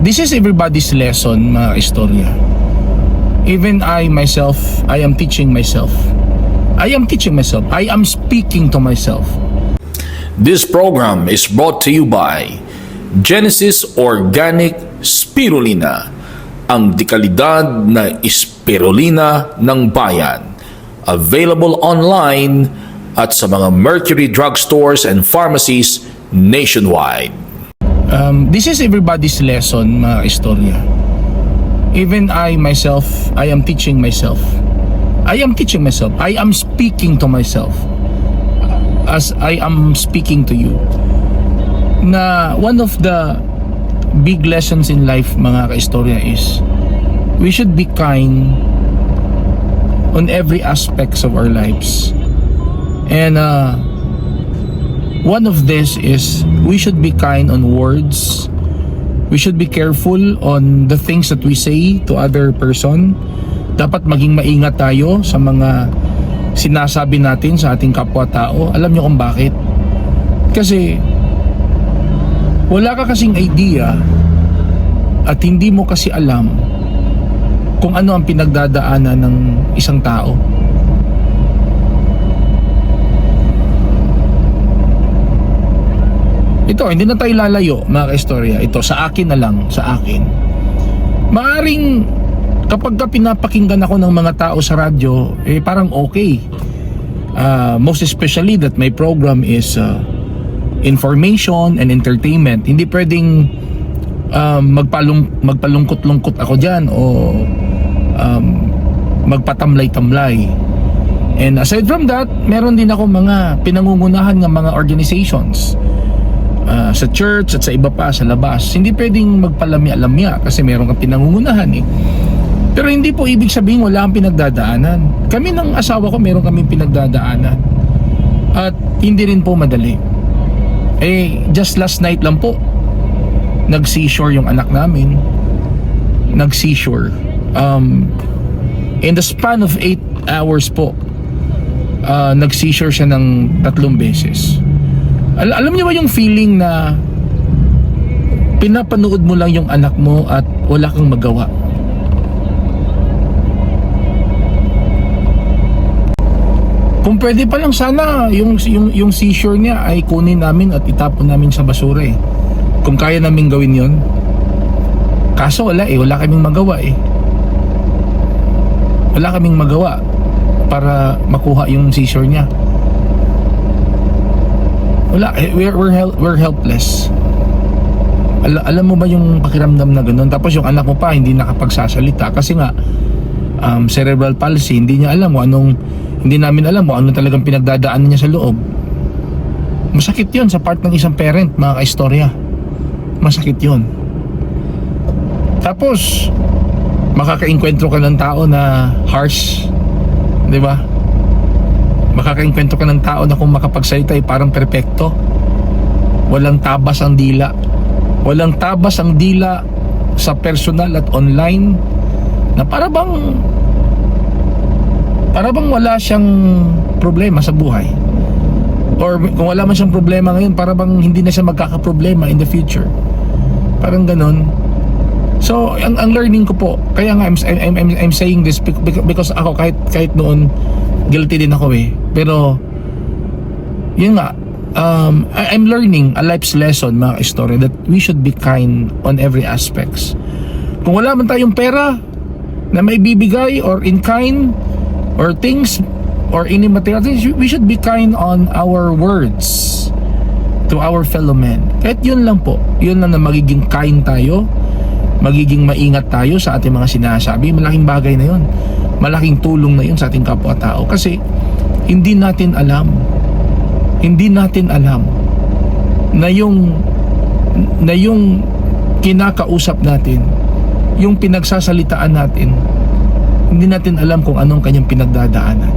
This is everybody's lesson, mga istorya. Even I myself, I am teaching myself. I am speaking to myself. This program is brought to you by Genesis Organic Spirulina, ang dekalidad na spirulina ng bayan. Available online at sa mga Mercury drugstores and pharmacies nationwide. This is everybody's lesson, mga istorya. Even I myself, I am teaching myself. I am speaking to myself as I am speaking to you. Na one of the big lessons in life, mga kaistorya, is we should be kind on every aspects of our lives. And one of this is we should be kind on words. We should be careful on the things that we say to other person. Dapat maging maingat tayo sa mga sinasabi natin sa ating kapwa-tao. Alam niyo kung bakit? Kasi wala ka kasing idea at hindi mo kasi alam kung ano ang pinagdadaanan ng isang tao. Ito, hindi na tayo lalayo, mga kaistorya. Ito, sa akin na lang, sa akin. Maaring kapag ka pinapakinggan ako ng mga tao sa radyo, parang okay. Most especially that my program is information and entertainment. Hindi pwedeng magpalungkot-lungkot ako dyan o magpatamlay-tamlay. And aside from that, meron din ako mga pinangungunahan ng mga organizations sa church at sa iba pa sa labas. Hindi pwedeng magpalamya-lamya kasi meron kang pinangungunahan eh. Pero hindi po ibig sabihin wala kang pinagdadaanan. Kami ng asawa ko meron kaming pinagdadaanan. At hindi rin po madali. Just last night lang po nag-seashore yung anak namin. Nag-seashore. In the span of 8 hours po, nag-seashore siya ng 3 beses. Alam niyo ba yung feeling na pinapanood mo lang yung anak mo at wala kang magawa? Kung pwede pa lang sana yung seashore niya ay kunin namin at itapon namin sa basura eh. Kung kaya namin gawin yon. Kaso wala kaming magawa eh. Wala kaming magawa para makuha yung seashore niya. Wala, we're helpless. Alam mo ba yung pakiramdam na ganun? Tapos yung anak mo pa hindi nakapagsasalita kasi nga cerebral palsy, hindi namin alam kung ano talagang pinagdadaanan niya sa loob. Masakit yun sa part ng isang parent, mga kaistorya. Masakit yun. Tapos makakainkwentro ka ng tao na harsh, di ba? Makakainkwentro ka ng tao na kung makapagsalita ay parang perpekto. Walang tabas ang dila. Walang tabas ang dila sa personal at online, na para bang wala siyang problema sa buhay. Or kung wala man siyang problema ngayon, para bang hindi na siya magkakaproblema in the future. Parang ganun. So, ang learning ko po, kaya nga I'm saying this because ako kahit noon guilty din ako eh. Pero yun nga, I'm learning a life's lesson, mga istorya, that we should be kind on every aspects. Kung wala man tayong pera na may bibigay or in kind or things or any material things, we should be kind on our words to our fellow men. Kahit yun lang po, yun lang na magiging kind tayo, magiging maingat tayo sa ating mga sinasabi. Malaking bagay na yun, malaking tulong na yun sa ating kapwa-tao. Kasi hindi natin alam na yung kinakausap natin, yung pinagsasalitaan natin, hindi natin alam kung anong kanyang pinagdadaanan.